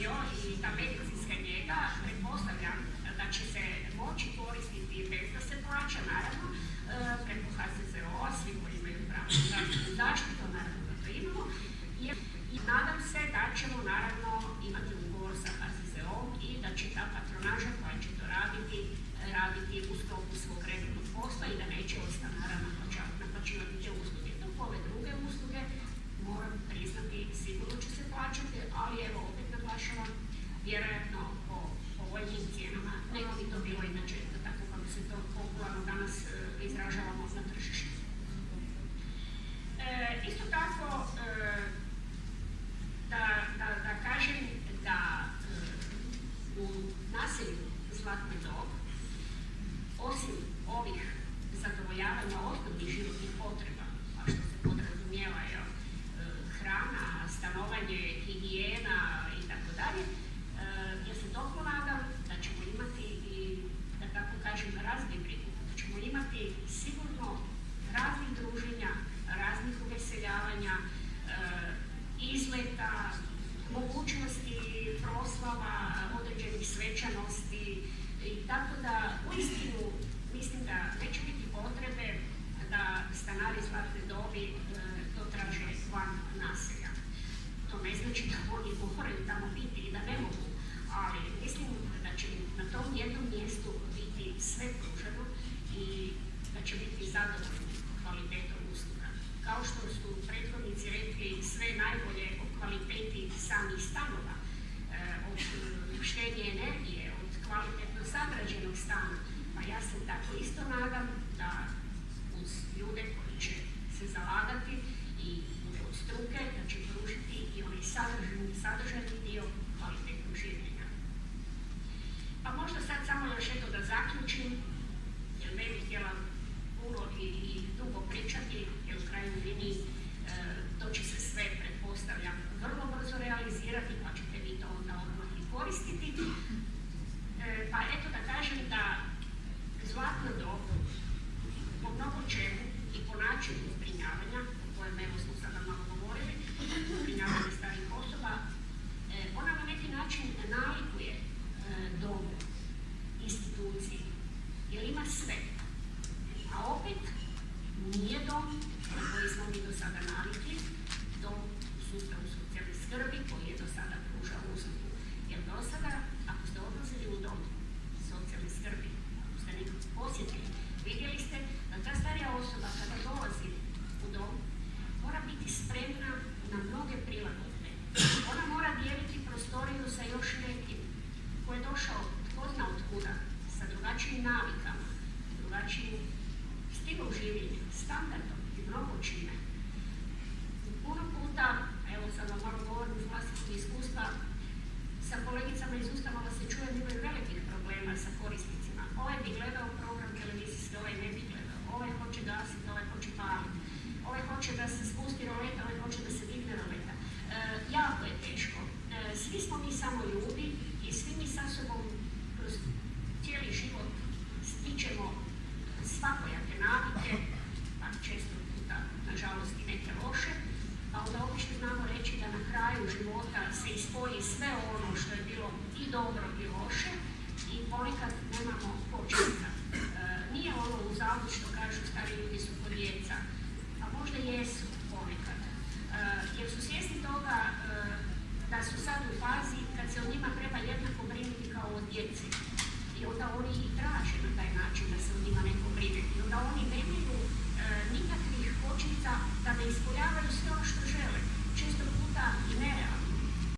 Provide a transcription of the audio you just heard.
dio i ta medicinska njega, pretpostavljam da će se moći koristiti bez da se plaća, naravno, preko HZZO-a, svi koji imaju pravo na zdravstvenu zaštitu, naravno da to imamo. I nadam se da ćemo naravno imati ugovor sa HZZO-om i da će ta patronaža koja će to raditi u sklopu svog redovnog posla i da neće od stanara naplaćivati te usluge. Dok ove druge usluge, moram priznati, sigurno će se plaćati, ali evo opet naglašavam, vjerojatno po povoljnim cijenama, nego bi to bilo inače, tako kako se to popularno danas izražavamo na tržištu. Isto tako, da kažem da u naselju Zlatni DOB, osim ovih zadovoljavanja osnovnih životnih potreba, a što se podrazumijeva hrana, stanovanje, higijena i tako dalje, ja se toplo nadam da ćemo imati i, da tako kažem, razbibrigu, da ćemo imati sigurno raznih druženja, raznih uveseljavanja, izleta, mogućnosti proslava, određenih svečanosti i tako da uistinu mislim da neće biti potrebe da stanari Zlatne dobi to traže van naselja. To ne znači da oni moraju tamo biti i da ne mogu, ali mislim da će na tom jednom mjestu biti sve pruženo i da će biti zadovoljni kvalitetom usluga. Kao što su prethodnici rekli sve najbolje o kvaliteti samih stanova, od uštenje energije, od kvalitetno sagrađenog stana, pa ja se tako isto nadam da uz ljude koji će se zalagati i od struke da će pružiti i onaj sadržajni dio kvalitetnog življenja. Pa možda sad samo još eto da zaključim, jer ne bih htjela puno i dugo pričati, jer u krajnjoj liniji to će se sve, pretpostavljam, vrlo brzo realizirati, pa ćete vi to onda odmah i koristiti. Pa eto da kažem da Zlatna dob po mnogo čemu i po načinu zbrinjavanja, o kojem evo smo sada malo govorili, zbrinjavanje starih osoba, ona na neki način nalikuje domu, instituciji, jer ima sve. A opet nije dom na koji smo mi do sada navikli, dom u sustavu socijalne skrbi koji je do sada pružao uslugu. Jer do sada, ako ste odlazili u dom socijalne skrbi, ako ste nekog posjetili, vidjeli ste da ta starija osoba kada dolazi u dom mora biti spremna na mnoge prilagodbe. Ona mora dijeliti prostoriju sa još nekim ko je došao tko zna od kuda, sa drugačijim navikama, drugačijim stilom življenja, standardom i mnogo čime. Puno puta, evo sad vam malo govorim iz vlastitog iskustva, sa kolegicama iz ustanova se čuje da imaju velikih problema sa korisnicima. Ovaj bi gledao program televizijski, ovaj ne bi gledao, ovaj hoće gasiti, ovaj hoće paliti, ovaj hoće da se spusti roleta, ovaj hoće da se digne roleta. Jako je teško. Svi smo mi samo ljudi i svi mi sa sobom kroz cijeli život stičemo svakojake navike, pa često puta, nažalost, i neke loše, pa onda obično znamo reći da na kraju života se ispoji sve ono što je bilo i dobro i loše i ponekad nemamo početka. Nije ono uzalud što kažu stari ljudi su ko djeca, a možda jesu ponekad, jer su svjesni toga da su sad u fazi kad se o njima treba jednako brinuti kao o djeci. I onda oni i traže na taj način da se o njima neko brine. I onda oni nemaju nikakvih kočnica da ne ispoljavaju sve ono što žele. Često puta i ne